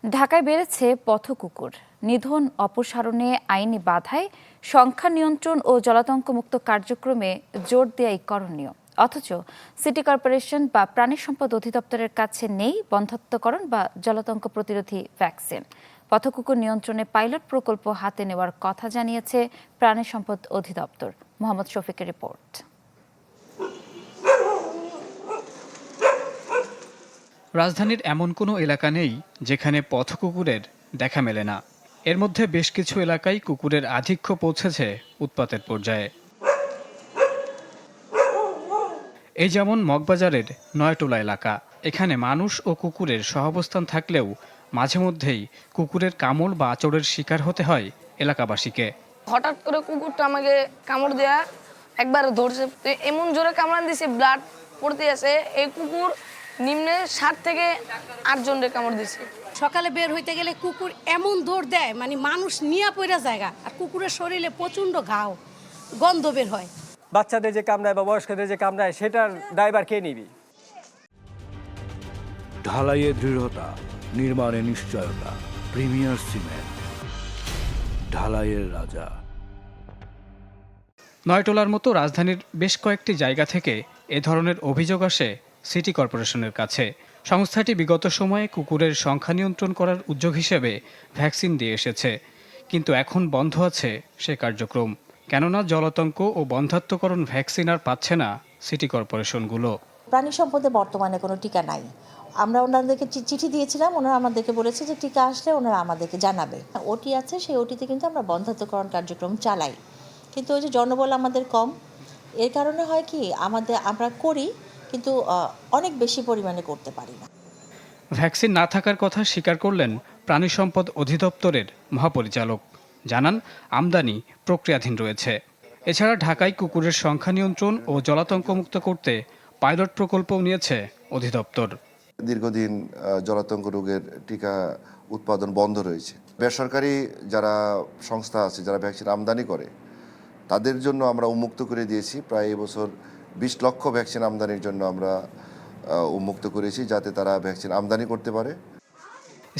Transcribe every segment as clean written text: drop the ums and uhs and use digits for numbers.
ঢাকায় বেড়েছে পথকুকুর। নিধন অপসারণে আইনি বাধায় সংখ্যা নিয়ন্ত্রণ ও জলাতঙ্কমুক্ত কার্যক্রমে জোর দেয়াই করণীয়। অথচ সিটি কর্পোরেশন বা প্রাণী সম্পদ অধিদপ্তরের কাছে নেই বন্ধ্যাত্বকরণ বা জলাতঙ্ক প্রতিরোধী ভ্যাকসিন। পথকুকুর নিয়ন্ত্রণে পাইলট প্রকল্প হাতে নেওয়ার কথা জানিয়েছে প্রাণী সম্পদ অধিদপ্তর। মোহাম্মদ শফিকের রিপোর্ট। রাজধানীর এমন কোনো এলাকা নেই যেখানে পথকুকুরের দেখা মেলে না। এর মধ্যে বেশ কিছু এলাকায় কুকুরের আধিক্য পৌঁছেছে উৎপাতের পর্যায়ে। এই যেমন মগবাজারের নয়টোলা এলাকা। এখানে মানুষ ও কুকুরের সহাবস্থান থাকলেও মাঝে মধ্যেই কুকুরের কামড় বা আঁচড়ের শিকার হতে হয় এলাকাবাসীকে। হঠাৎ করে কুকুরটা আমাকে কামড় দেয়া একবার ধরছে, এমন জোরে কামড়ান দিছে, ব্লাড পড়তে আছে। এই কুকুর নিম্নে 7 থেকে 8 জনের কামড় দিছে। সকালে বের হইতে গেলে কুকুর এমন দৌড় দেয়, মানে মানুষ নিয়ে পড়া জায়গা। আর কুকুরের শরীরে প্রচন্ড ঘাও, গন্ধ বের হয়। বাচ্চাদের যে কামড়ায় বা বয়স্কদের যে কামড়ায়, সেটার দায়ভার কে নিবি? ঢালাইয়ে দৃঢ়তা, নির্মাণে নিশ্চয়তা। প্রিমিয়ার সিমেন্ট, ঢালাইয়ের রাজা। নয়টোলার মতো রাজধানীর বেশ কয়েকটি জায়গা থেকে এ ধরনের অভিযোগ আসে সিটি কর্পোরেশনের কাছে। সংস্থাটি বিগত সময়ে কুকুরের সংখ্যা নিয়ন্ত্রণ করার উদ্যোগ হিসেবে ভ্যাকসিন দিয়ে এসেছে, কিন্তু এখন বন্ধ আছে সে কার্যক্রম। কেননা জলাতঙ্ক ও বন্ধ্যাত্বকরণ ভ্যাকসিন আর পাচ্ছে না সিটি কর্পোরেশনগুলো। প্রাণী সম্পদে বর্তমানে কোনো টিকা নাই। আমরা ওনাদেরকে চিঠি দিয়েছিলাম, ওনারা আমাদেরকে বলেছে যে টিকা আসলে ওনারা আমাদেরকে জানাবে। ওটি আছে, সেই ওটিতে কিন্তু আমরা বন্ধ্যাত্বকরণ কার্যক্রম চালাই, কিন্তু ওই যে জনবল আমাদের কম। এর কারণে হয় কি, আমরা করি কিন্তু অনেক বেশি পরিমাণে করতে পারি না। ভ্যাকসিন না থাকার কথা স্বীকার করলেন প্রাণী সম্পদ অধিদপ্তরের মহাপরিচালক। জানান, আমদানি প্রক্রিয়াধীন রয়েছে। এছাড়া ঢাকায় কুকুরের সংখ্যা নিয়ন্ত্রণ ও জলাতঙ্কমুক্ত করতে পাইলট প্রকল্পও নিয়েছে অধিদপ্তর। দীর্ঘদিন জলাতঙ্ক রোগের টিকা উৎপাদন বন্ধ রয়েছে। বেসরকারি যারা সংস্থা আছে, যারা ভ্যাকসিন আমদানি করে, তাদের জন্য আমরা উন্মুক্ত করে দিয়েছি। প্রায় এবছর 20 লক্ষ ভ্যাকসিন আমদানির জন্য আমরা উন্মুক্ত করেছি, যাতে তারা ভ্যাকসিন আমদানি করতে পারে।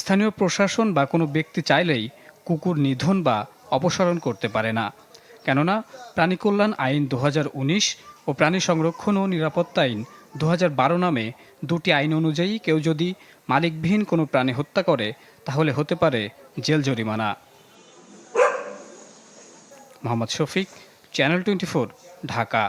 স্থানীয় প্রশাসন বা কোনো ব্যক্তি চাইলেই কুকুর নিধন বা অপসারণ করতে পারে না। কেননা প্রাণী কল্যাণ আইন 2019 ও প্রাণী সংরক্ষণ ও নিরাপত্তা আইন 2012 নামে দুটি আইন অনুযায়ী কেউ যদি মালিকবিহীন কোনো প্রাণী হত্যা করে, তাহলে হতে পারে জেল জরিমানা। মোহাম্মদ শফিক, চ্যানেল 24, ঢাকা।